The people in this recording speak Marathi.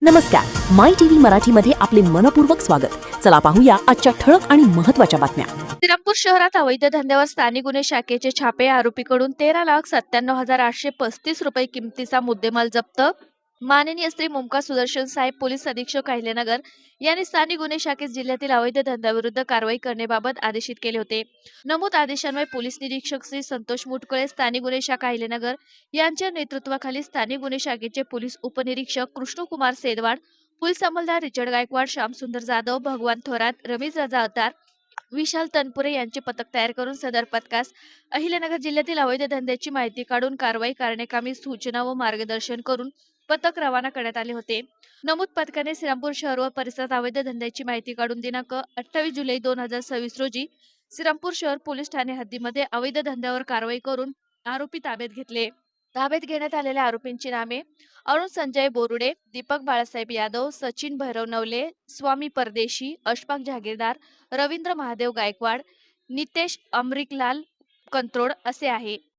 नमस्कार. माय टीव्ही मराठीमध्ये आपले मनपूर्वक स्वागत. चला पाहूया आजच्या ठळक आणि महत्त्वाच्या बातम्या. श्रीरामपूर शहरात अवैध धंद्यावर स्थानिक गुन्हे शाखेचे छापे. आरोपीकडून 13,97,835 रुपये किमतीचा मुद्देमाल जप्त. माननीय श्री मुमका सुदर्शन साहेब पोलीस अधीक्षक अहिल्यानगर यांनी स्थानिक गुन्हे शाखेत जिल्ह्यातील अवैध धंद्याविरुद्ध कारवाई करण्याबाबत आदेशित केले होते. नमूद आदेशान्वये पोलीस निरीक्षक श्री संतोष मुटकुळे, स्थानिक गुन्हे शाखा अहिल्यानगर यांच्या नेतृत्वाखाली स्थानिक गुन्हे शाखेचे पोलीस उपनिरीक्षक कृष्णकुमार सेदवाड, पोलीस अंमलदार रिचर्ड गायकवाड, श्यामसुंदर जाधव, भगवान थोरात, रमेश राजा अतार, विशाल तनपुरे यांचे पथक तयार करून सदर पथकास अहिल्यानगर जिल्ह्यातील अवैध धंद्याची माहिती काढून कारवाई करण्याकामी सूचना व मार्गदर्शन करून पथक रवाना करण्यात आले होते. नमूद पथकाने श्रीरामपूर शहर व परिसरात अवैध धंद्याची माहिती काढून दिनांक 28 जुलै 2026 रोजी श्रीरामपूर शहर पोलीस ठाणे हद्दीमध्ये अवैध धंद्यावर कारवाई करून आरोपी ताब्यात घेतले. ताब्यात घेण्यात आलेल्या आरोपींची नामे: अरुण संजय बोरुडे, दीपक बाळासाहेब यादव, सचिन भैरव नवले, स्वामी परदेशी, अशफाक जहागीरदार, रवींद्र महादेव गायकवाड, नितेश अमरिकलाल कंत्रोड असे आहे.